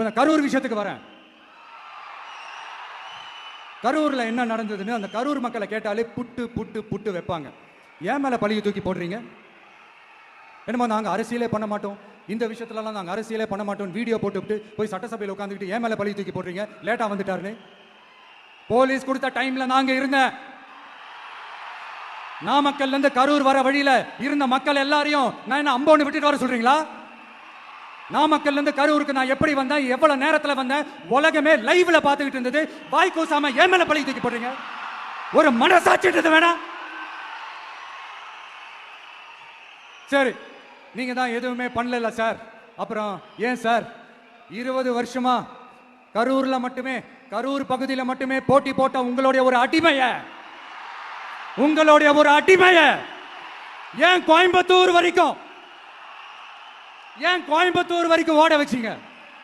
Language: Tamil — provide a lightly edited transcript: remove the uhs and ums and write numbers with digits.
இப்ப கரூர் விஷயத்துக்கு வரேன். கரூர்ல என்ன நடந்ததுன்னு அந்த கரூர் மக்களை கேட்டாலே புட்டு புட்டு புட்டு வைப்பாங்க. ஏன் மேல பழிய தூக்கி போடுறீங்க? என்னமோ நாங்க அரசியலே பண்ண மாட்டோம், இந்த விஷயத்துலலாம் நாங்க அரசியலே பண்ண மாட்டோம், வீடியோ போட்டுவிட்டு போய் சட்டசபையில் உட்காந்துக்கிட்டு ஏன் மேல பழிய தூக்கி போடுறீங்க? லேட்டா வந்துட்டாருன்னு போலீஸ் கொடுத்த டைம்ல நாங்க இருந்தேன். நாமக்கல்ல இருந்து கரூர் வர வழியில இருந்த மக்கள் எல்லாரையும் நான் என்ன அம்போன்னு விட்டுட்டு வர சொல்றீங்களா? நாமக்கல்ல இருந்து கரூருக்கு நான் எப்படி வந்தேன், எவ்வளவு நேரத்துல வந்தேன், உலகமே லைவ்ல பாத்துக்கிட்டு இருந்தது. வாய் கூசாம ஏன் மேல பழி தூக்கி போடுறீங்க? ஒரு மனசாட்சின்றது வேணா? சரி, நீங்க தான் எதுவுமே பண்ணல சார். அப்புறம் ஏன் சார் 20 வருஷமா கரூர்ல மட்டுமே, கரூர் பகுதியில் மட்டுமே போட்டி போட்ட உங்களுடைய ஒரு அடிமைய ஏன் கோயம்புத்தூர் வரைக்கும் ஓட வச்சீங்க?